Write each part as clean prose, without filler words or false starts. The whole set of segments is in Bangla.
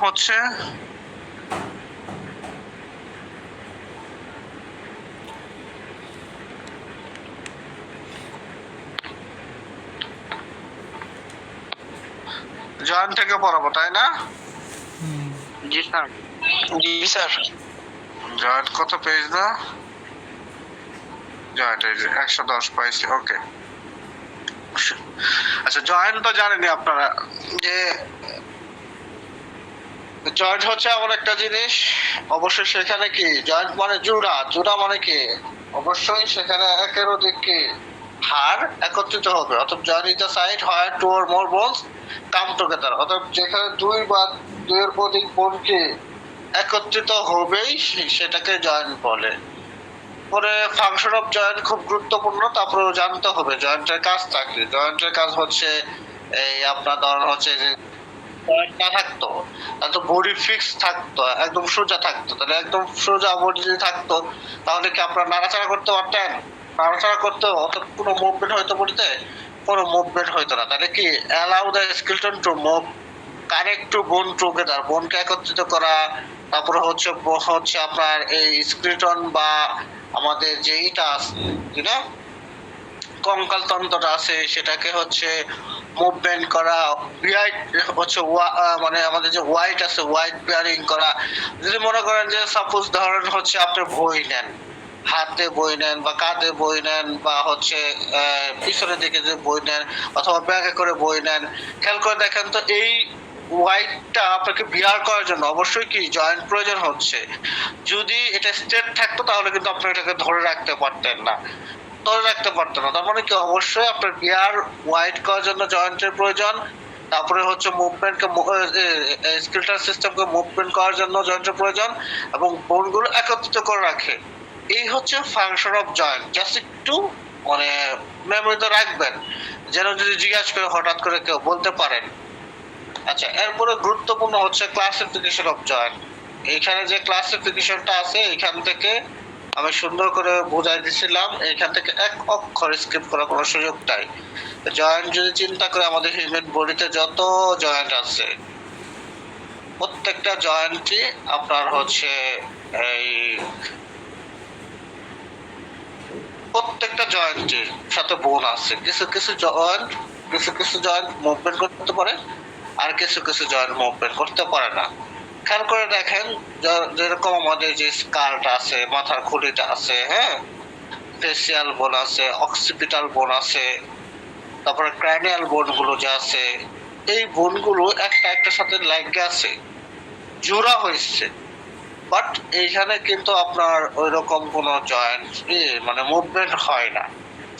হচ্ছে জয়েন্ট থেকে পড়াবো, তাই না? জি স্যার। জি স্যার। জয়েন্ট কত পেজ না? জয়েন্ট 110 পাইছি। ওকে, আচ্ছা জয়েন্ট তো জানেনই আপনারা যে জয়েন্ট হচ্ছে এমন একটা জিনিস, অবশ্যই সেখানে কি জয়েন্ট মানে জোড়া, জোড়া মানে কি অবশ্যই সেখানে একের অধিক কি হাড় একত্রিত হবে। অর্থাৎ joint is the side where two or more bones come together. অর্থাৎ যেখানে দুই বা দুইয়ের অধিক বোন কি একত্রিত হবেই সেটাকে জয়েন্ট বলে। পরে ফাংশন অফ জয়েন্ট খুব গুরুত্বপূর্ণ, তারপরে জানতে হবে জয়েন্টের কাজটা কি। জয়েন্টের কাজ হচ্ছে এই আপনার ধরেন হচ্ছে যে জয়েন্ট না থাকতো তাহলে তো বডি ফিক্স থাকতো, একদম সোজা থাকতো। তাহলে একদম সোজা বডি যদি থাকতো তাহলে কি আপনারা নাড়াচাড়া করতে পারতেন? নাড়াচাড়া করতে অর্থাৎ কোনো মুভমেন্ট হয়তো বডিতে কোনো মুভমেন্ট হইতো না। তাহলে কি allow the skeleton to move, connect to বোন টুগেদার, বোনকে একত্রিত করা। তারপরে হচ্ছে হচ্ছে আপনার এই স্কেলেটন বা আমাদের যে ইটা আছে কি না কঙ্কাল তন্ত্রটা আছে সেটাকে হচ্ছে মুভমেন্ট করা, হোয়াইট হচ্ছে মানে আমাদের যে হোয়াইট আছে হোয়াইট বেয়ারিং করা। যদি মনে করেন যে সাপোজ ধরেন হচ্ছে আপনি বই নেন, হাতে বই নেন বা কাঁধে বই নেন বা হচ্ছে পিছনের দিকে যে বই নেন অথবা ব্যাগে করে বই নেন, খেয়াল করে দেখেন তো এই ওয়াইটটা আপনাকে বিয়ার করার জন্য অবশ্যই কি জয়েন্ট প্রয়োজন হচ্ছে। যদি এটা স্ট্রেট থাকতো তাহলে কিন্তু আপনি এটাকে ধরে রাখতে পারতেন না, ধরে রাখতে পারতো না। তার মানে কি অবশ্যই আপনার বিয়ার ওয়াইড করার জন্য জয়েন্টের প্রয়োজন। তারপরে হচ্ছে মুভমেন্টকে স্কেলেটাল সিস্টেমকে মুভমেন্ট করার জন্য জয়েন্টের প্রয়োজন এবং বোনগুলো একত্রিত করে রাখে। এই হচ্ছে ফাংশন অফ জয়েন্ট। জাস্ট একটু মানে মেমোরিতে রাখবেন যেন যদি জিজ্ঞাসা করে হঠাৎ করে কেউ বলতে পারেন। আচ্ছা, এরপরে গুরুত্বপূর্ণ হচ্ছে ক্লাসিফিকেশন অফ জয়েন্ট। এখানে যে ক্লাসিফিকেশনটা আছে এখান থেকে আমি সুন্দর করে বুঝাই দিছিলাম, এখান থেকে এক অক্ষর স্কিপ করার কোনো সুযোগ নাই। জয়েন্ট যদি চিন্তা করে আমাদের হিউম্যান বডিতে যত জয়েন্ট আছে প্রত্যেকটা জয়েন্টই আপনার হচ্ছে এই প্রত্যেকটা জয়েন্টের সাথে বোন আছে। কিছু কিছু জয়েন্ট মুভমেন্ট করতে পারে আর কিছু কিছু জয়েন্ট মুভমেন্ট করতে পারে না। খেয়াল করে দেখেন যেরকম আমাদের যে স্কালটা আছে, মাথার খুলিটা আছে, হ্যাঁ, ফেসিয়াল বোন আছে, অক্সিপিটাল বোন আছে, তারপরে ক্র্যানিয়াল বোন গুলো যে আছে, এই বোন গুলো একটা একটার সাথে লাগে আছে, জোড়া হয়েছে। বাট এইখানে কিন্তু আপনার ওই রকম কোনো জয়েন্ট মানে মুভমেন্ট হয় না।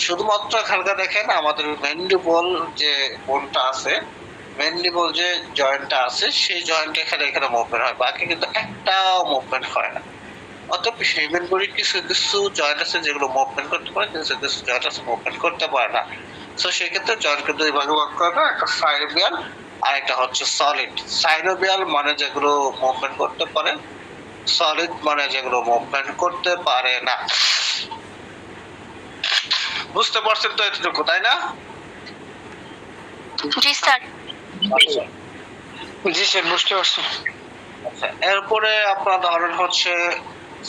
শুধুমাত্র খেলকা দেখেন আমাদের ম্যান্ডিবল যে বোনটা আছে, ম্যান্ডিবল যে জয়েন্টটা আছে সেই জয়েন্ট এখানে এখানে মুভমেন্ট হয়, বাকি কিন্তু একটাও মুভমেন্ট হয় না। অতএব হিউম্যান বডির কিছু কিছু জয়েন্ট আছে যেগুলো মুভমেন্ট করতে পারে, কিছু কিছু জয়েন্ট আছে মুভমেন্ট করতে পারে না। সো সেক্ষেত্রে জয়েন্টকে দুই ভাগে ভাগ করা হয়, একটা সাইনোভিয়াল আর একটা হচ্ছে সলিড। সাইনোভিয়াল মানে যেগুলো মুভমেন্ট করতে পারে, সলিড মানে যেগুলো মুভমেন্ট করতে পারে না। বুঝতে পারছেন তো এতটুকু, তাই না? জি স্যার। আচ্ছা জি স্যার, বুঝতে পারছি। আচ্ছা, এরপরে আপনার ধরেন হচ্ছে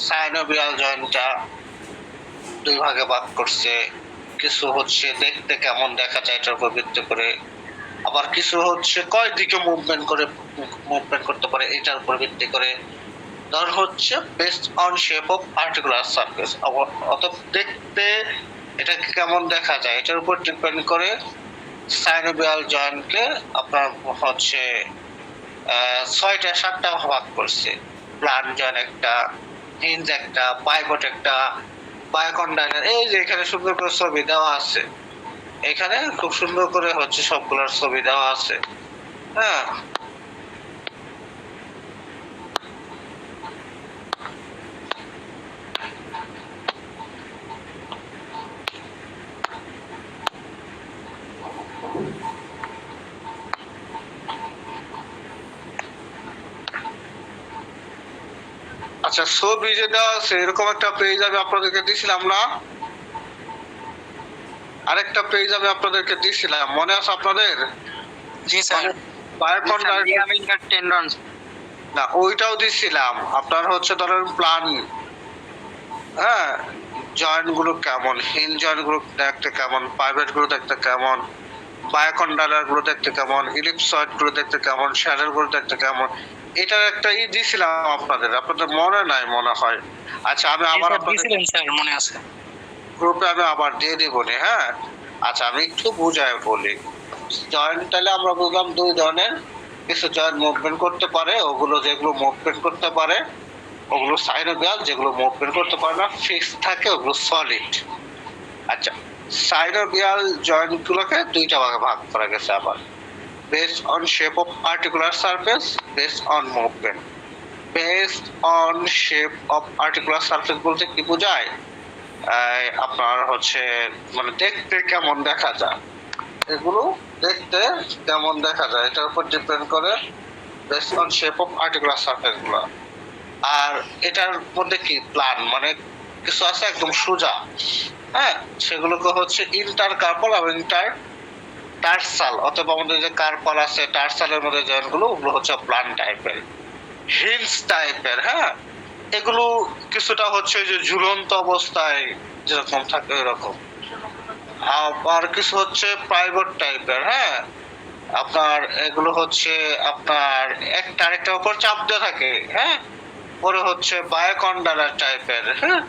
সাইনোভিয়াল জয়েন্টটা দুই ভাগে ভাগ করছে। কিছু হচ্ছে দেখতে কেমন দেখা যায় এটার উপর ভিত্তি করে, আবার কিছু হচ্ছে কয় দিকে মুভমেন্ট করতে পারে এটার উপর ভিত্তি করে। ধর হচ্ছে based on shape of articular surface, অর্থাৎ দেখতে এটা কেমন দেখা যায় এটার উপর ডিপেন্ড করে সাইনোভিয়াল জয়েন্টকে আপনার হচ্ছে 6টা-7টা ভাগ করছে। প্লান জয়েন্ট একটা, হিঞ্জ একটা, পাইভট একটা, বায়োকন্ডাইলার। এই যে এখানে সুন্দর করে ছবি দেওয়া আছে, এখানে খুব সুন্দর করে হচ্ছে সবগুলোর ছবি দেওয়া আছে, হ্যাঁ। আচ্ছা, ছবি যে দেওয়া আছে এরকম একটা পেজ আমি আপনাদেরকে দিছিলাম না? আরেকটা পেজ আমি আপনাদেরকে দিছিলাম, মনে আছে আপনাদের? জি স্যার। বায়োকন্ডাইলার টেন্ডন। না ওইটাও দিছিলাম, আপনার হচ্ছে ধরেন প্ল্যান, হ্যাঁ, জয়েন্ট গুলো কেমন, হিল জয়েন্ট গুলো দেখতে কেমন, পাইভেট গুলো দেখতে কেমন, বায়োকন্ডালার গুলো দেখতে কেমন, ইলিপসয়েড গুলো দেখতে কেমন, শ্যাডেল গুলো দেখতে কেমন, এটার একটা দিছিলাম আপনাদের, আপনাদের মনে নাই মনে হয়। আচ্ছা আমি আবার আপনাদের দিয়েছিলেন স্যার, মনে আছে। গ্রুপে আমি আবার দিয়ে দিব নি, হ্যাঁ। আচ্ছা আমি একটু বুঝায় বলি। জয়েন্ট তাহলে আমরা বুঝলাম দুই ধরনের, কিছু জয়েন্ট মুভমেন্ট করতে পারে, ওগুলো যেগুলো মুভমেন্ট করতে পারে ওগুলো সাইনোভিয়াল, যেগুলো মুভমেন্ট করতে পারে না ফিক্স থাকে ওগুলো সলিড। আচ্ছা সাইনোভিয়াল জয়েন্ট গুলোকে দুইটা ভাগে ভাগ করা গেছে আবার, based on shape of articular surface, based on movement. Based on shape of articular surface বলতে কি বোঝায়, আপনার হচ্ছে মানে দেখতে কেমন দেখা যায়, এগুলো দেখতে কেমন দেখা যায় এটার উপর ডিপেন্ড করে based on shape of articular surface গুলো। আর এটার মধ্যে কি প্ল্যান মানে কিছু আছে একদম সোজা, হ্যাঁ, সেগুলোকে হচ্ছে ইন্টার কার্পল এবং ইন্টার টার্সাল, অথবা আমাদের যে কার্পল আছে টার্সালের মধ্যে জয়েন্টগুলো ওগুলো হচ্ছে প্ল্যান টাইপের, হিলস টাইপের, হ্যাঁ, এগুলো কিছুটা হচ্ছে যে ঝুলন্ত অবস্থায় যেরকম থাকে এরকম। আবার কিছু হচ্ছে প্রাইভেট টাইপের, হ্যাঁ, আপনার এগুলো হচ্ছে আপনার একটা আরেকটার উপর চাপ দিয়ে থাকে, হ্যাঁ, পরে হচ্ছে বায়োকন্ডালার টাইপের, হ্যাঁ।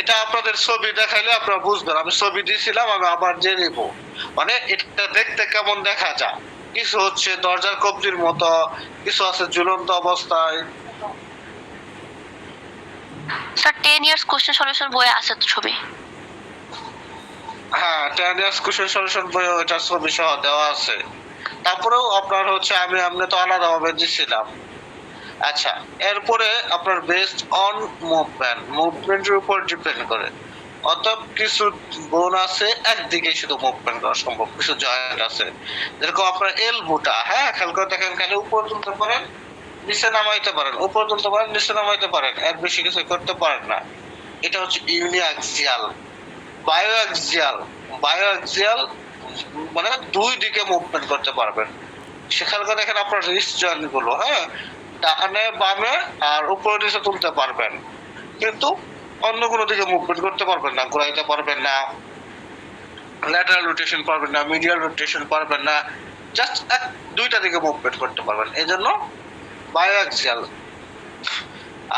এটা আপনাদের ছবি দেখাইলে আপনারা বুঝবেন, আমি ছবি দিয়েছিলাম, আমি আবার দিয়ে দিব। মানে এটা দেখতে কেমন দেখা যায়, কিছু হচ্ছে দরজার কবজির মতো, কিছু আছে ঝুলন্ত অবস্থায়। স্যার 10 ইয়ার্স কোশ্চেন সলিউশন বইয়ে আছে তো ছবি। হ্যাঁ 10 ইয়ার্স কোশ্চেন সলিউশন বইয়ে ওটা ছবি সহ দেওয়া আছে। তারপরেও আপনার হচ্ছে আমি তো আলাদাভাবে দিছিলাম। আচ্ছা এরপরে আপনার বেসড অন মুভমেন্টের উপর ডিপেন্ড করে, অতএব কিছু বোন আছে একদিকে শুধু মুভমেন্ট করা সম্ভব, কিছু জয়েন্ট আছে যেরকম আপনার এলবোটা, হ্যাঁ, খেয়াল করে দেখেন, খালি উপর তুলতে পারেন নিচে নামাইতে পারেন, উপর তুলতে পারেন নিচে নামাইতে পারেন, এর বেশি কিছু করতে পারেন না। এটা হচ্ছে ইউনিঅ্যাক্সিয়াল। বায়োঅ্যাক্সিয়াল, বায়োঅ্যাক্সিয়াল মানে দুই দিকে মুভমেন্ট করতে পারবেন। সেখানে দেখেন আপনার রিস্ট জয়েন্ট গুলো, হ্যাঁ, ডানে বামে আর উপরে নিচে তুলতে পারবেন, কিন্তু অন্য কোনো দিকে মুভমেন্ট করতে পারবেন না, ঘোরাইতে পারবেন না, ল্যাটারাল রোটেশন পারবেন না, মিডিয়াল রোটেশন পারবেন না, জাস্ট দুইটা দিকে মুভমেন্ট করতে পারবেন, এজন্য বায়োঅ্যাক্সিয়াল।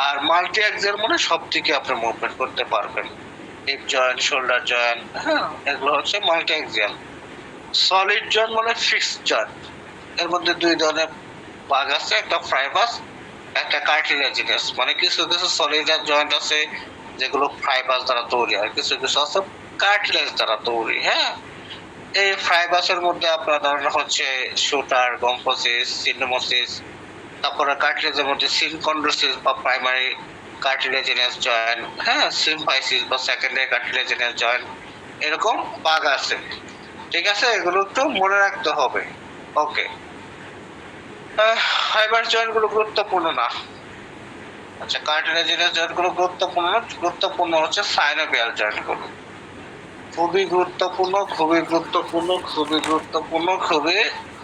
আর মাল্টি অ্যাক্সিয়াল মানে সব দিকে আপনি মুভমেন্ট করতে পারবেন, হিপ জয়েন্ট, শোল্ডার জয়েন্ট, হ্যাঁ, এগুলো হচ্ছে মাল্টি অ্যাক্সিয়াল। সলিড জয়েন্ট মানে ফিক্সড জয়েন্ট, এর মধ্যে দুই ধরনের ভাগ আছে, একটা ফাইবাস, একটা কার্টিলেজিনাস। মানে কিছু কিছু সলিড জয়েন্ট আছে যেগুলো ফাইবাস দ্বারা তৈরি, আর কিছু কিছু আছে কার্টিলেজ দ্বারা তৈরি, হ্যাঁ। এই ফাইবাসের মধ্যে আপনার ধরেন হচ্ছে শুটার, গম্ফোসিস, সিনোমোসিস, তারপরে কার্টিলেজের মধ্যে সিনকন্ড্রোসিস বা প্রাইমারি কার্টিলেজিনাস জয়েন্ট, হ্যাঁ, সিম্পাইসিস বা সেকেন্ডারি কার্টিলেজিনাস জয়েন্ট, এরকম ভাগ আছে। ঠিক আছে, এগুলো একটু মনে রাখতে হবে। ওকে, ফাইবার জয়েন্ট গুলো গুরুত্বপূর্ণ না। আচ্ছা কার্টিলেজিনাস জয়েন্ট গুলো গুরুত্বপূর্ণ না, গুরুত্বপূর্ণ হচ্ছে সাইনোভিয়াল জয়েন্ট গুলো, খুবই গুরুত্বপূর্ণ, খুবই গুরুত্বপূর্ণ, খুবই গুরুত্বপূর্ণ, খুবই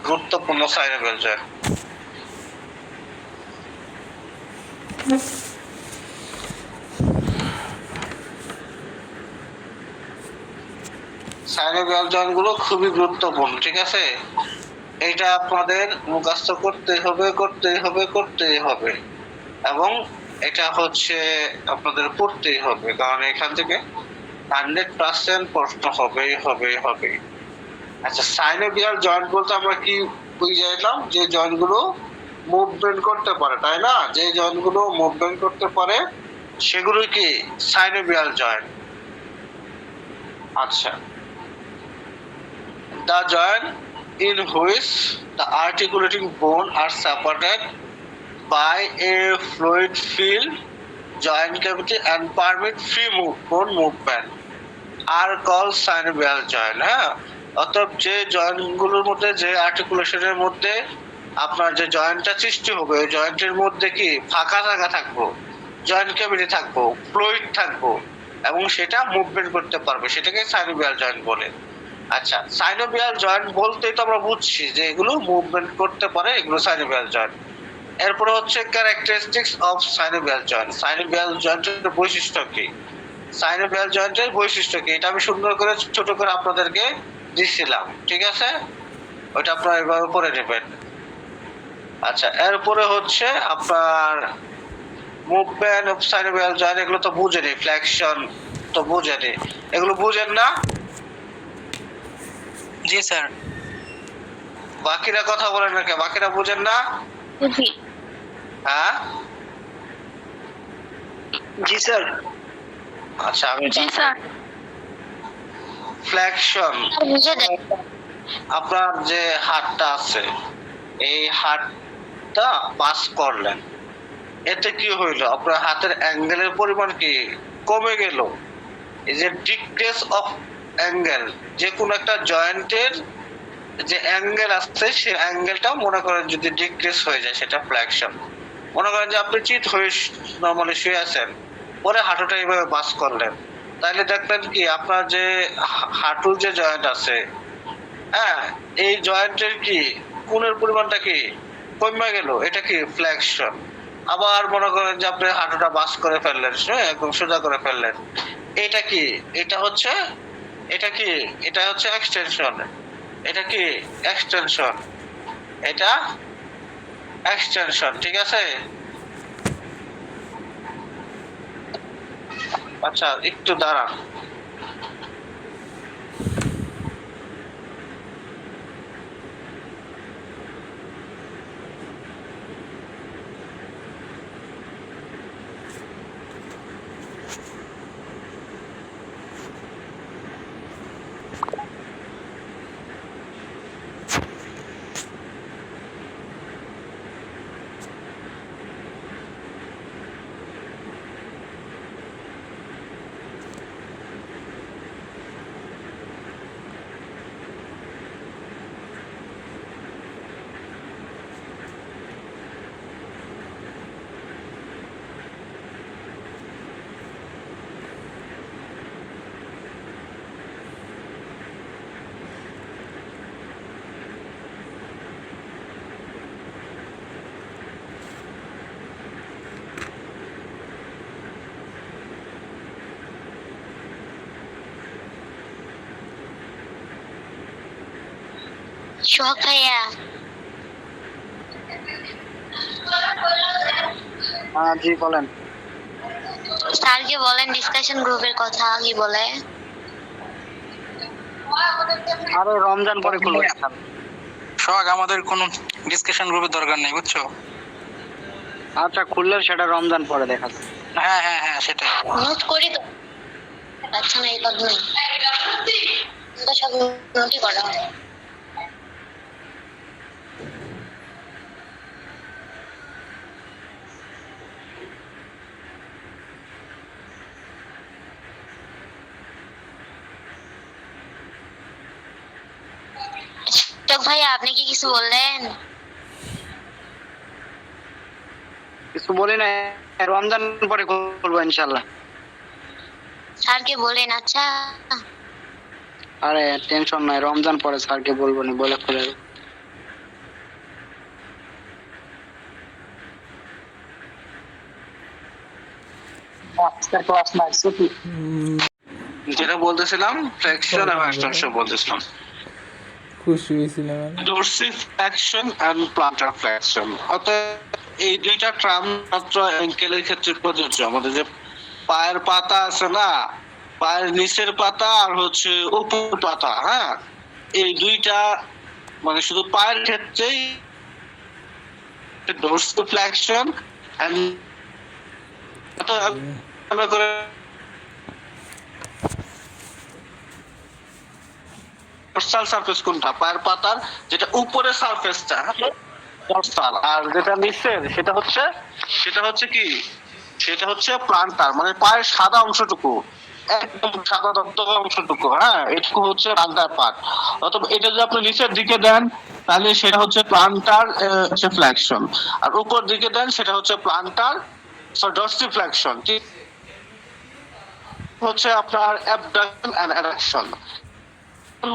গুরুত্বপূর্ণ সাইনোভিয়াল জয়েন্ট। সাইনোভিয়াল জয়েন্ট গুলো খুবই গুরুত্বপূর্ণ, ঠিক আছে, এটা আপনাদের মুখস্থ করতে হবে, করতেই হবে, করতেই হবে, এবং এটা হচ্ছে আপনাদের পড়তেই হবে, কারণ এখান থেকে 100% প্রশ্ন হবেই হবে হবে। আচ্ছা সাইনোভিয়াল জয়েন্ট বলতে আমরা কি বুঝাইলাম, যে জয়েন্ট গুলো মুভমেন্ট করতে পারে, তাই না, যে জয়েন্ট গুলো মুভমেন্ট করতে পারে সেগুলো কি সাইনোভিয়াল জয়েন্ট। আচ্ছা the joint in which the articulating bone are supported by a fluid filled joint cavity and permit free bone movement are called synovial joint, হ্যাঁ। অতএব যে জয়েন্ট গুলোর মধ্যে, যে আর্টিকুলেশনের মধ্যে আপনার যে জয়েন্টটা সৃষ্টি হবে, ওই জয়েন্টের মধ্যে কি ফাঁকা জায়গা থাকবো, জয়েন্ট ক্যাভিটি থাকবো, ফ্লুইড থাকবো, এবং সেটা মুভমেন্ট করতে পারবে, সেটাকে সাইনোভিয়াল জয়েন্ট বলে। আচ্ছা সাইনোভিয়াল জয়েন্ট বলতেই তো আমরা বুঝছি যে এগুলো মুভমেন্ট করতে পারে, এগুলো সাইনোভিয়াল জয়েন্ট। এরপরে হচ্ছে characteristics of synovial joint. Synovial জয়েন্টের বৈশিষ্ট্য কি? সাইনোভিয়াল জয়েন্টের বৈশিষ্ট্য কি, এটা আমি সুন্দর করে ছোট করে আপনাদেরকে দিচ্ছিলাম, ঠিক আছে? ওইটা আপনারা এভাবে পড়ে নেবেন। আচ্ছা, এরপরে হচ্ছে আপনার মুভমেন্ট অফ সাইনোভিয়াল জয়েন্ট, এগুলো তো বুঝেনি, ফ্লেকশন তো বুঝেনি, এগুলো বুঝেন না? জি স্যার। বাকিরা কথা বলেন না কে? বাকিরা বুঝেন না? জি হ্যাঁ, জি স্যার। আচ্ছা আমি জি স্যার, ফ্লেকশন, বুঝে দেন। আপনার যে হাতটা আছে, এই হাতটা পাস করলেন, এতে কি হইলো? আপনার হাতের অ্যাঙ্গেলের পরিমাণ কি কমে গেল? এই যে ডিক্রিজ অফ অ্যাঙ্গেল, যে কোনো একটা জয়েন্টের যে অ্যাঙ্গেল আছে সেই অ্যাঙ্গেলটা মনে করেন যদি ডিক্রিজ হয়ে যায়, সেটা ফ্লেকশন। মনে করেন যে আপনি চিত হয়ে নরমালি শুয়ে আছেন, পরে হাঁটুটা এইভাবে বাস করলেন, তাহলে দেখলেন কি আপনার যে হাঁটুর যে জয়েন্ট আছে, হ্যাঁ, এই জয়েন্টের কি কোণের পরিমাণটা কি কমে গেল, এটা কি ফ্লেকশন। আবার মনে করেন যে আপনি হাঁটুটা বাস করে ফেললেন, একদম সোজা করে ফেললেন, এটা কি? এটা হচ্ছে, এটা কি? এটা হচ্ছে এক্সটেনশন। এটা কি? এক্সটেনশন। এটা এক্সটেনশন, ঠিক আছে? আচ্ছা একটু দাঁড়ান। সোহাগ ভাইয়া, হ্যাঁ জি বলেন। স্যারকে বলেন ডিসকাশন গ্রুপের কথা কি বলে। আরে রমজান পরে খুলবো। সোহাগ, আমাদের কোনো ডিসকাশন গ্রুপের দরকার নেই, বুঝছো? আচ্ছা, খুললে সেটা রমজান পরে দেখা যাবে। হ্যাঁ হ্যাঁ হ্যাঁ, সেটাই। নোট করি তো, আচ্ছা না এই কথা নেই, তো সব নোটই করা হয়। সোহাগ ভাইয়া, আপনি কি কিছু বললেন? কিছু বলি না, রমজান পরে খুলবো ইনশাল্লাহ। স্যারকে বলেন। আচ্ছা আরে টেনশন নাই, রমজান পরে স্যারকে বলবো নি, বলে খুলে দেবো। যেটা বলতেছিলাম ফ্লেকশন এবং এক্সটেনশন বলতেছিলাম। খুশি হয়েছিলাম আমি। Dorsiflexion and plantar flexion, অর্থাৎ এই দুইটা ট্রাম মাত্র অ্যাঙ্কেলের ক্ষেত্রে প্রযোজ্য। আমাদের যে পায়ের পাতা আছে না, পায়ের নিচের পাতা আর হচ্ছে উপর পাতা, হ্যাঁ, এই দুইটা মানে শুধু পায়ের ক্ষেত্রেই ডরসি ফ্লেকশন এন্ড করে ডরসাল সারফেস কোনটা? পায়ের পাতার যেটা উপরের সারফেসটা ডরসাল, আর যেটা নিচের সেটা হচ্ছে কি? সেটা হচ্ছে প্লান্টার, মানে পায়ের সাদা অংশটুকু, একদম সাদা দপ্তর অংশটুকু, হ্যাঁ, এটুকু হচ্ছে প্লান্টার পার্ট। অথবা এটা যদি আপনি নিচের দিকে দেন তাহলে সেটা হচ্ছে প্লান্টার ফ্লেকশন, আর উপর দিকে দেন সেটা হচ্ছে প্লান্টার ডরসিফ্লেকশন, ঠিক হচ্ছে আপনার অ্যাবডাকশন এন্ড অ্যাডাকশন।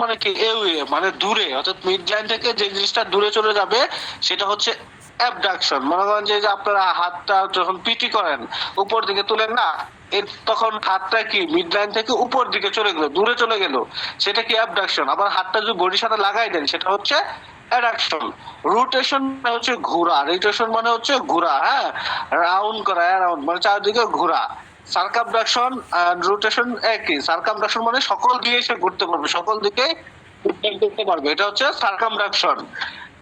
মানে কি? এওয়ে মানে দূরে, অর্থাৎ মিড লাইন থেকে যে জিনিসটা দূরে চলে যাবে সেটা হচ্ছে অ্যাবডাকশন। মনে করেন যে আপনারা হাতটা যখন পিটি করেন উপর দিকে তুলেন না, তখন হাতটা কি মিড লাইন থেকে উপর দিকে চলে গেল, দূরে চলে গেল, সেটা কি অ্যাবডাকশন। আবার হাতটা যদি বডির সাথে লাগাই দেন সেটা হচ্ছে অ্যাডাকশন। রোটেশন মানে হচ্ছে ঘোরা, রোটেশন মানে হচ্ছে ঘোরা, হ্যাঁ, রাউন্ড করা, অ্যারাউন্ড মানে চারদিকে ঘোরা। সার্কামডাকশন আর রোটেশন একই। সার্কামডাকশন মানে সকল দিকে সে ঘুরতে পারবে, সকল দিকে করতে পারবে, এটা হচ্ছে সার্কামডাকশন।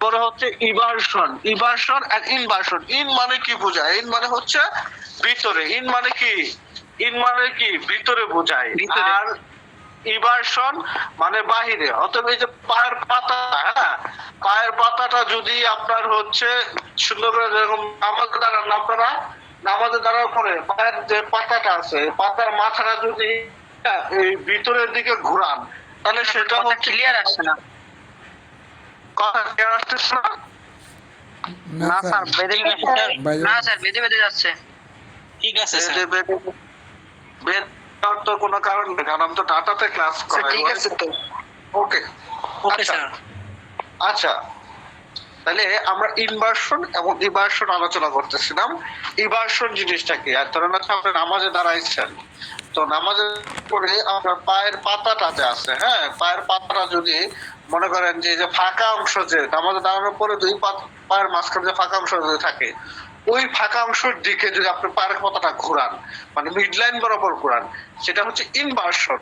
পরে হচ্ছে ইভার্সন। ইভার্সন আর ইনভার্সন। ইন মানে কি বোঝায়? ইন মানে হচ্ছে ভিতরে। ইন মানে কি? ইন মানে কি ভিতরে বোঝায়। ভিতরে। আর ইভার্সন মানে বাহিরে। অতএব এই যে পায়ের পাতা, হ্যাঁ, পায়ের পাতাটা যদি আপনার হচ্ছে সুন্দর করে, যেরকম নামাজে দাঁড়ান আপনারা, নামাজে দাঁড়ার পরে পায়ের যে পাতাটা আছে, পাতার মাথাটা যদি এই ভিতরের দিকে ঘোরান, তাহলে সেটা হচ্ছে ক্লিয়ার আসছে না। কথা ক্লিয়ার আসতেছে না? না না স্যার, স্যার বেঁধে বাইরে- না স্যার বেঁধে বেঁধে যাচ্ছে। ঠিক আছে স্যার। বেদ হওয়ার তো কোনো কারণ নেই, কারণ আমি তো ডাটাতে ক্লাস স্যার, করাই। ঠিক আছে তো। ওকে ওকে স্যার। আচ্ছা, তাহলে আমরা ইনভার্সন এবং ইভার্সন আলোচনা করতেছিলাম। ইভার্সন জিনিসটা কি? আর ধরেন হচ্ছে আপনি নামাজে দাঁড়াইছেন, তো নামাজের পরে আপনার পায়ের পাতাটা যে আছে, হ্যাঁ, পায়ের পাতাটা যদি মনে করেন যে যে ফাঁকা অংশ, যে নামাজে দাঁড়ানোর পরে দুই পায়ের মাঝখানে যে ফাঁকা অংশ যদি থাকে, ওই ফাঁকা অংশের দিকে যদি আপনি পায়ের পাতাটা ঘোরান, মানে মিড লাইন বরাবর ঘোরান, সেটা হচ্ছে ইনভার্সন।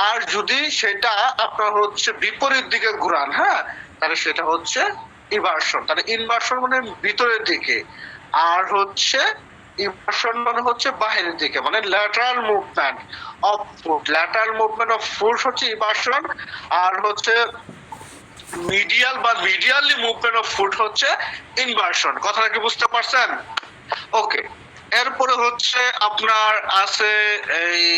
আর যদি সেটা আপনার হচ্ছে বিপরীত দিকে ঘোরান, হ্যাঁ, তাহলে সেটা হচ্ছে ইনভার্সন। তাহলে ইনভার্সন মানে ভিতরের দিকে, আর হচ্ছে ইনভার্সন মানে হচ্ছে বাহিরের দিকে, মানে lateral movement of foot. Lateral movement of foot হচ্ছে ইনভার্সন, আর হচ্ছে মিডিয়াল বা মিডিয়ালি মুভমেন্ট অফ ফুট হচ্ছে ইনভার্সন। কথাটা কি বুঝতে পারছেন? ওকে, এরপরে হচ্ছে আপনার আছে এই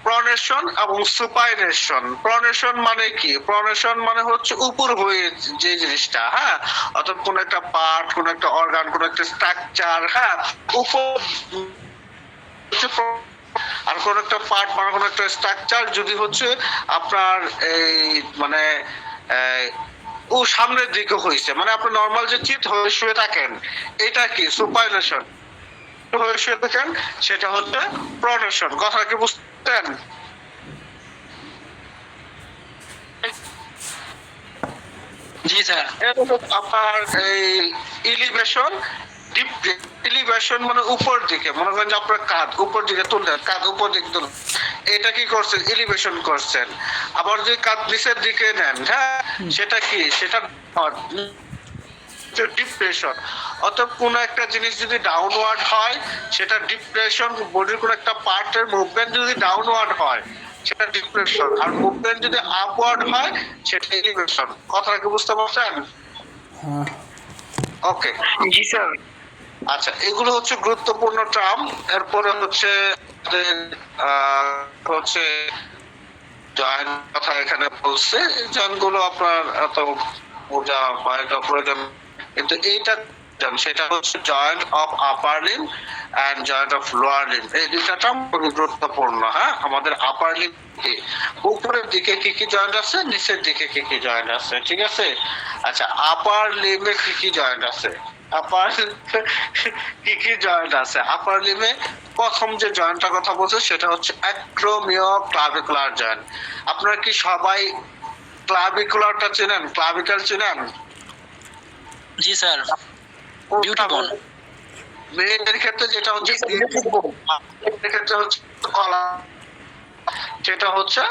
প্রনেশন এবং সুপাইনেশন। প্রনেশন মানে কি? প্রনেশন মানে হচ্ছে উপর হয়ে যে জিনিসটা, হ্যাঁ, অর্থাৎ কোন একটা পার্ট, কোন একটা অর্গান, কোন একটা স্ট্রাকচার, হ্যাঁ, উপর আর কোন একটা পার্ট মানে কোন একটা স্ট্রাকচার যদি হচ্ছে আপনার এই মানে ও সামনের দিকে হয়েছে, মানে আপনি নর্মাল যে চিত হয়ে শুয়ে থাকেন, এটা কি সুপাইনেশন হয়ে শুয়ে থাকেন, সেটা হচ্ছে প্রনেশন। কথা কি বুঝতেন? জি স্যার। আপনার এই ইলিভেশন, ইলিভেশন মানে উপর দিকে, মনে করেন যে আপনার কাঁধ উপর দিকে তুললেন, কাঁধ উপর দিকে তুললেন, এটা কি করছেন? ইলিভেশন করছেন। আবার যদি কাঁধ নিচের দিকে নেন, হ্যাঁ, সেটা কি? সেটা ডিপ্রেশন। অর্থাৎ কোন একটা জিনিস যদি ডাউনওয়ার্ড হয় সেটা ডিপ্রেশন। বডির কোন একটা পার্টের মুভমেন্ট যদি ডাউনওয়ার্ড হয় সেটা ডিপ্রেশন, আর মুভমেন্ট যদি আপওয়ার্ড হয় সেটা এলিভেশন। কথাটা কি বুঝতে পারছেন? হ্যাঁ ওকে, জি স্যার। আচ্ছা, এগুলো হচ্ছে গুরুত্বপূর্ণ টার্ম। এরপরে হচ্ছে হচ্ছে জয়েন্ট কথা এখানে বলছে, জয়েন্ট গুলো আপনার এত বোঝা বা এটা প্রয়োজন, কিন্তু এইটা সেটা হচ্ছে joint of upper limb and joint of lower limb. এই দুইটা টার্ম খুবই গুরুত্বপূর্ণ। হ্যাঁ, আমাদের আপার লিম্ব উপরের দিকে কি কি জয়েন্ট আছে, নিচের দিকে কি কি জয়েন্ট আছে, ঠিক আছে? আচ্ছা, আপার লিম্বে কি কি জয়েন্ট আছে? আপার কি কি জয়েন্ট আছে আপার লিম্বে? প্রথম যে জয়েন্টটার কথা বলছে সেটা হচ্ছে অ্যাক্রোমিও ক্লাভিকুলার জয়েন্ট। আপনারা কি সবাই ক্লাভিকুলারটা চেনেন? ক্লাভিকল চেনেন? জি স্যার। বিউটি বোন। মেয়েদের ক্ষেত্রে যেটা হচ্ছে মেয়েদের ক্ষেত্রে হচ্ছে কলা, সেটা হচ্ছে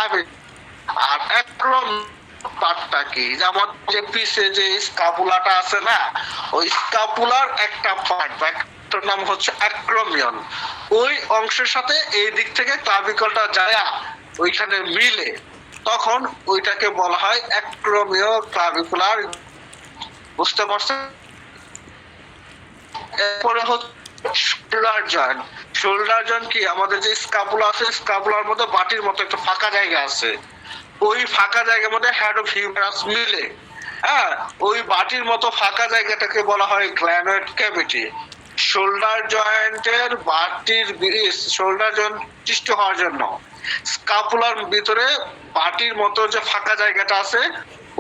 আর অ্যাক্রোম পার্টটা কি? যেমন যে পিছে যে স্কাপুলাটা আছে না, ওই স্কাপুলার একটা পার্ট বা একটার নাম হচ্ছে অ্যাক্রোমিয়ন। ওই অংশের সাথে এই দিক থেকে ক্লাভিকলটা যায় ওইখানে মিলে, তখন ওইটাকে বলা হয় অ্যাক্রোমিও ক্লাভিকুলার। বুঝতে পারছেন? এরপরে হচ্ছে শোল্ডার জয়েন্ট। শোল্ডার জয়েন্ট কি? আমাদের যে স্কাপুলা আছে, স্কাপুলার মধ্যে বাটির মতো একটা ফাঁকা জায়গা আছে, ওই ফাঁকা জায়গার মধ্যে হেড অফ হিউমারাস মিলে, হ্যাঁ, ওই বাটির মতো ফাঁকা জায়গাটাকে বলা হয় গ্ল্যানোয়েড ক্যাভিটি। শোল্ডার জয়েন্টের বাটির শোল্ডার জয়েন্ট সৃষ্টি হওয়ার জন্য স্কাপুলার ভিতরে বাটির মতো যে ফাঁকা জায়গাটা আছে,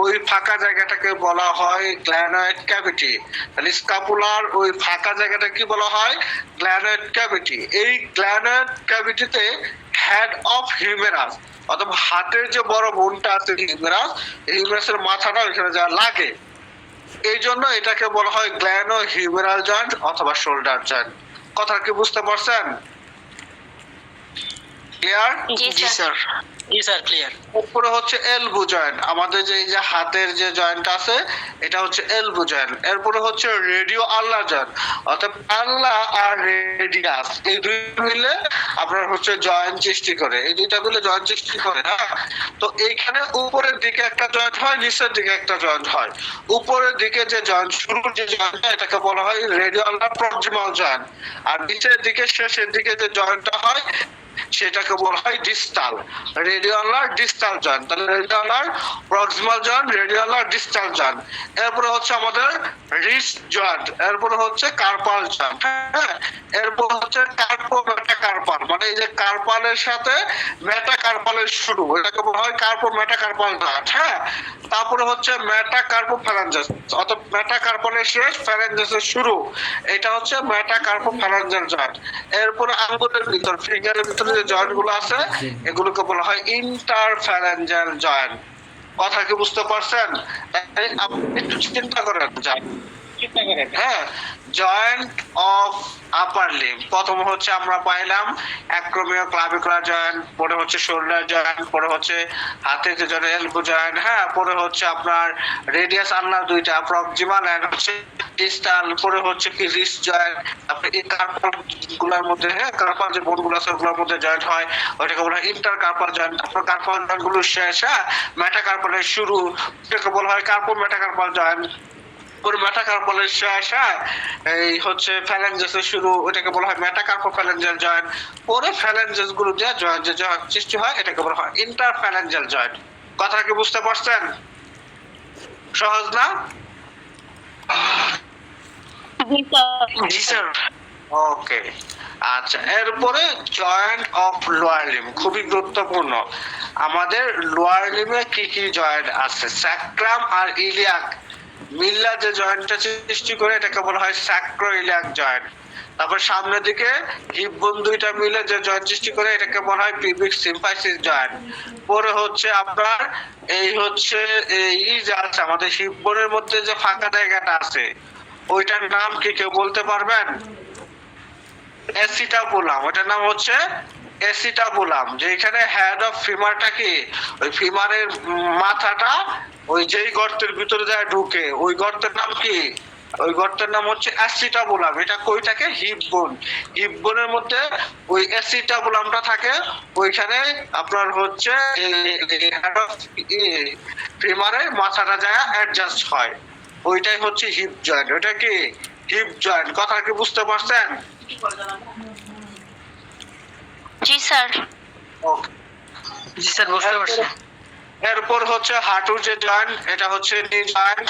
ওই ফাঁকা জায়গাটাকে বলা হয় গ্ল্যানয়েড ক্যাভিটি। তাহলে স্ক্যাপুলার ওই ফাঁকা জায়গাটা কি বলা হয়? গ্ল্যানয়েড ক্যাভিটি। এই গ্ল্যানয়েড ক্যাভিটিতে হেড অফ হিউমেরাস, অথবা হাতের যে বড় বোনটা আছে হিউমেরাস, এই হিউমেরাসের মাথাটা ওইখানে যা লাগে, এই জন্য এটাকে বলা হয় গ্ল্যানো হিউমেরাল জয়েন্ট অথবা শোল্ডার জয়েন্ট। কথা কি বুঝতে পারছেন? ক্লিয়ার? জি স্যার। জি স্যার, ক্লিয়ার। উপরে হচ্ছে এলবো জয়েন্ট, আমাদের যে এই যে হাতের যে জয়েন্ট আছে এটা হচ্ছে এলবো জয়েন্ট। এরপরে হচ্ছে রেডিও আল্লাহ জয়েন্ট, অর্থাৎ আল্লাহ আর রেডিয়াস এই দুই মিলে আপনার হচ্ছে জয়েন্ট সৃষ্টি করে, এই দুইটা মিলে জয়েন্ট সৃষ্টি করে। হ্যাঁ, তো এইখানে উপরের দিকে একটা জয়েন্ট হয়, নিচের দিকে একটা জয়েন্ট হয়। উপরের দিকে যে জয়েন্ট, শুরুর যে জয়েন্ট, এটাকে বলা হয় রেডিও আল্লাহ প্রক্সিমাল জয়েন্ট। আর নিচের দিকে শেষের দিকে যে জয়েন্টটা হয় সেটাকে বলা হয় ডিস্টাল, রেডিওলার ডিস্টাল জয়েন্ট। তাহলে রেডিওলার প্রক্সিমাল জয়েন্ট, রেডিওলার ডিস্টাল জয়েন্ট। এরপরে হচ্ছে আমাদের রিস্ট জয়েন্ট, এরপরে হচ্ছে কার্পাল জয়েন্ট। হ্যাঁ, এরপর হচ্ছে কার্পো মেটাকার্পাল, মানে এই যে কার্পালের সাথে মেটাকার্পালের শুরু, এটাকে বলা হয় কার্পো মেটাকার্পাল জয়েন্ট। হ্যাঁ, তারপরে হচ্ছে মেটাকার্পো ফ্যালাঞ্জাস, অর্থাৎ মেটাকার্পালের শেষ ফ্যালাঞ্জাসের শুরু, এটা হচ্ছে মেটাকার্পো ফ্যালাঞ্জাল জয়েন্ট। এরপরে আঙ্গুলের ভিতর, ফিঙ্গারের ভিতরে যে জয়েন্ট গুলো আছে এগুলোকে বলা হয় ইন্টারফ্যালাঞ্জাল জয়েন্ট। কথা কি বুঝতে পারছেন? আপনি একটু চিন্তা করেন, হ্যাঁ, জয়েন্ট অফ আপার লিম্ব, প্রথম হচ্ছে আমরা পাইলাম অ্যাক্রোমিও ক্লাভিকুলার জয়েন্ট, পরে হচ্ছে শোল্ডার জয়েন্ট, পরে হচ্ছে হাতের যে জয়েন্ট এলবো জয়েন্ট। হ্যাঁ, পরে হচ্ছে আপনার রেডিয়াস আল্লাহ দুইটা, প্রক্সিমাল এন্ড হচ্ছে ডিস্টাল, পরে হচ্ছে কি রিস্ট জয়েন্ট। তারপরে এই কার্পাল গুলোর মধ্যে, হ্যাঁ, কার্পাল যে বোন গুলো আছে ওগুলোর মধ্যে জয়েন্ট হয়, ওইটাকে বলা হয় ইন্টার কার্পাল জয়েন্ট। তারপর কার্পাল জয়েন্ট গুলো শেষ, হ্যাঁ, মেটাকার্পালের শুরু, এটাকে বলা হয় কার্পো মেটাকার্পাল জয়েন্ট। পরে মেটাকার্পালের শেষ, হ্যাঁ, এই হচ্ছে ফ্যালাঞ্জাসের শুরু, ওটাকে বলা হয় মেটাকার্পো ফ্যালাঞ্জাল জয়েন্ট। পরে ফ্যালাঞ্জাস গুলো যে জয়েন্ট যে সৃষ্টি হয় এটাকে বলা হয় ইন্টারফ্যালাঞ্জাল জয়েন্ট। কথা কি বুঝতে পারছেন? সহজ না? জি স্যার। ওকে, আচ্ছা। এরপরে জয়েন্ট অফ লোয়ার লিম, খুবই গুরুত্বপূর্ণ। আমাদের লোয়ার লিমে কি কি জয়েন্ট আছে? স্যাক্রাম আর ইলিয়াক মিল্লা যে জয়েন্টটা সৃষ্টি করে এটাকে বলা হয় স্যাক্রো ইলিয়াক জয়েন্ট। তারপর সামনের দিকে হিপ বোন দুইটা মিলে যে জয়েন্ট সৃষ্টি করে এটাকে বলা হয় পিউবিক সিম্পাইসিস জয়েন্ট। পরে হচ্ছে আপনার এই হচ্ছে এই যে আছে আমাদের হিপ বোনের মধ্যে যে ফাঁকা জায়গাটা আছে ওইটার নাম কি কেউ বলতে পারবেন? অ্যাসিটাবুলাম, ওটার নাম হচ্ছে অ্যাসিটাবুলাম। যেখানে হেড অফ ফিমারটা কি, ওই ফিমারের মাথাটা ওই যেই গর্তের ভিতরে যায় ঢুকে, ওই গর্তের নাম কি? ওই গর্তের নাম হচ্ছে অ্যাসিটাবুলাম। এটা কই থাকে? হিপ বোন। হিপ বোনের মধ্যে ওই অ্যাসিটাবুলামটা থাকে, ওইখানে আপনার হচ্ছে হেড অফ ফিমারের মাথাটা যায় অ্যাডজাস্ট হয়, ওইটাই হচ্ছে হিপ জয়েন্ট। ওটা কি হিপ জয়েন্ট। কথা কি বুঝতে পারছেন? জি স্যার। ওকে, জি স্যার, বুঝতে পারছি। এরপর হচ্ছে হাঁটুর যে জয়েন্ট এটা হচ্ছে নি জয়েন্ট।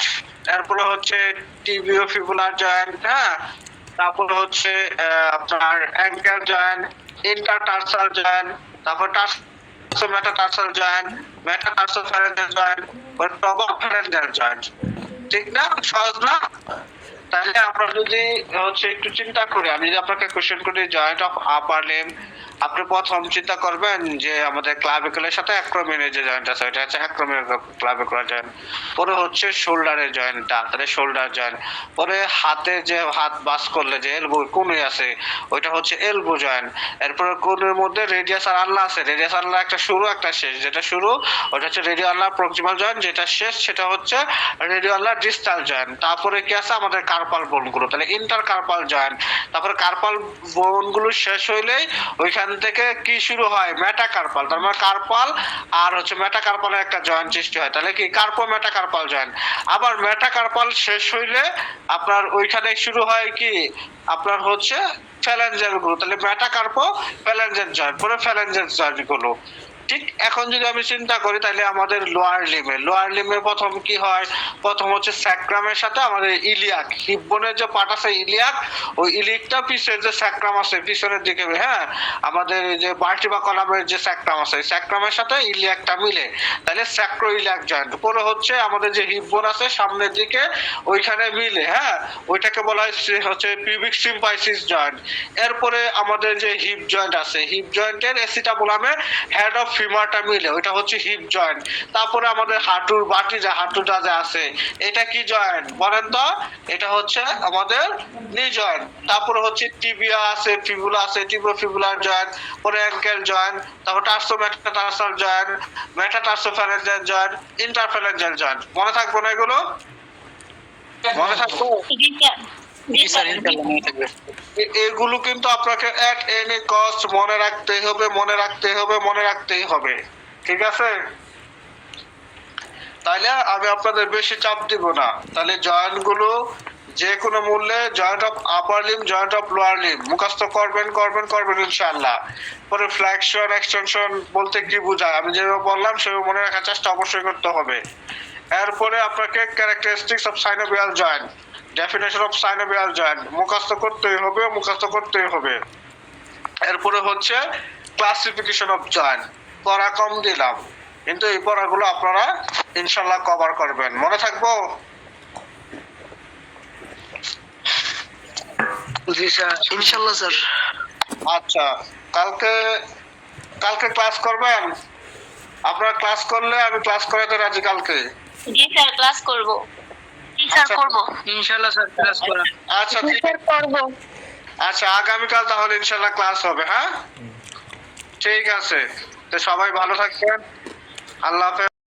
এরপর হচ্ছে টিবিও ফিবুলার জয়েন্ট। হ্যাঁ, তারপর হচ্ছে আপনার অ্যাঙ্কেল জয়েন্ট, ইন্টারটার্সাল জয়েন্ট, তারপর টার্সো মেটাটার্সাল জয়েন্ট, মেটাটার্সো ফ্যারেঞ্জাল জয়েন্ট, টব ফ্যারেঞ্জাল জয়েন্ট। ঠিক না? সহজ না? তাহলে আমরা যদি হচ্ছে একটু চিন্তা করি, আমি যদি আপনাকে কোশ্চেন করি জয়েন্ট অফ আপার লিম্ব, আপনি প্রথম চিন্তা করবেন যে আমাদের ক্লাভিকুলার সাথে অ্যাক্রোমিয়ানের যে জয়েন্ট আছে ওটা হচ্ছে অ্যাক্রোমিয়ান ক্লাভিকুলার জয়েন্ট। পরে হচ্ছে শোল্ডারের জয়েন্টটা, তাহলে শোল্ডার জয়েন্ট। পরে হাতে যে হাত বাস করলে যে এলবো কোণে আছে ওইটা হচ্ছে এলবো জয়েন্ট। এরপরে কোণের মধ্যে রেডিয়াস আর আল্লাহ আছে, রেডিয়াস আল্লাহ একটা শুরু একটা শেষ, যেটা শুরু ওটা হচ্ছে রেডিও আল্লাহ প্রক্সিমাল জয়েন্ট, যেটা শেষ সেটা হচ্ছে রেডিও আল্লাহ ডিস্টাল জয়েন্ট। তারপরে কি আছে আমাদের কার্পাল বোনগুলো, তাহলে ইন্টার কার্পাল জয়েন্ট। তারপরে কার্পাল বোনগুলো শেষ হইলেই ওইখান থেকে কি শুরু হয়? মেটাকার্পাল। তার মানে কার্পাল আর হচ্ছে মেটাকার্পালের একটা জয়েন্ট সৃষ্টি হয়, তাহলে কি কার্পো মেটাকার্পাল জয়েন্ট। আবার মেটাকার্পাল শেষ হইলে আপনার ওইখানে শুরু হয় কি আপনার হচ্ছে ফ্যালাঞ্জাল গুলো, তাহলে মেটাকার্পো ফ্যালাঞ্জাল জয়েন্ট, পরে ফ্যালাঞ্জাল জয়েন্ট গুলো। ঠিক এখন যদি আমি চিন্তা করি তাহলে আমাদের লোয়ার লিমে প্রথম কি হয়, প্রথম হচ্ছে স্যাক্রামের সাথে আমাদের ইলিয়াক, হিপ বোনের যে পার্ট আছে ইলিয়াক, ওই ইলিকটা পিছের যে স্যাক্রাম আছে পিছনের দিকে, হ্যাঁ আমাদের যে ভার্টিব্রা কলামের যে স্যাক্রাম আছে স্যাক্রামের সাথে ইলিয়াকটা মিলে, তাহলে স্যাক্রো ইলিয়াক জয়েন্ট। পরে হচ্ছে আমাদের যে হিপ বোন আছে সামনের দিকে ওইখানে মিলে, হ্যাঁ ওইটাকে বলা হয় হচ্ছে পিউবিক সিম্পাইসিস জয়েন্ট। এরপরে আমাদের যে হিপ জয়েন্ট আছে, হিপ জয়েন্টের এসিটাবুলামে হেড অফ ফিমারটা মিলে, ওইটা হচ্ছে হিপ জয়েন্ট। তারপরে আমাদের হাঁটুর বাটি যে হাঁটুটা যে আছে এটা কি জয়েন্ট বলেন তো, এটা হচ্ছে আমাদের নি জয়েন্ট। তারপরে হচ্ছে টিবিয়া আছে, ফিবুলা আছে, টিবিওফিবুলার জয়েন্ট, পরে অ্যাঙ্কেল জয়েন্ট, তারপর টার্সো মেটাটার্সাল জয়েন্ট, মেটাটার্সোফ্যালেঞ্জাল জয়েন্ট, ইন্টারফ্যালেঞ্জাল জয়েন্ট। মনে থাকবে না এগুলো? মনে থাকবে? জি স্যার। জি জি স্যার, স্যার। ইনশাআল্লাহ মনে থাকবে। এগুলো কিন্তু আপনাকে এট এনি কস্ট মনে রাখতেই হবে, মনে রাখতেই হবে, মনে রাখতেই হবে, ঠিক আছে? তাইলে আমি আপনাদের বেশি চাপ দিব না। তাহলে জয়েন্ট গুলো যে কোনো মূল্যে joint of upper Lim, joint of lower Lim মুখস্থ করবেন ইনশাআল্লাহ। পরে ফ্লেক্সন এক্সটেনশন বলতে কি বোঝায় আমি যেভাবে বললাম সেভাবে মনে রাখার চেষ্টা অবশ্যই করতে হবে। এরপরে আপনাকে characteristics of synovial joint, definition of synovial joint মুখস্থ করতেই হবে। এরপরে হচ্ছে ক্লাসিফিকেশন অফ জয়েন্ট, পড়া কম দিলাম কিন্তু এই পড়াগুলো আপনারা ইনশাআল্লাহ কভার করবেন। মনে থাকবো? জি স্যার, ইনশাআল্লাহ স্যার। আচ্ছা, কালকে ক্লাস করবেন? আপনারা ক্লাস করলে আমি ক্লাস করাতে রাজি কালকে। জি স্যার, ক্লাস করব। জি স্যার, আচ্ছা। করব। ইনশাআল্লাহ স্যার, ক্লাস করা। আচ্ছা জি ঠিক স্যার, করব। আচ্ছা, আগামীকাল তাহলে ইনশাআল্লাহ ক্লাস হবে। হ্যাঁ ঠিক আছে, তো সবাই ভালো থাকবেন। আল্লাহ হাফেজ।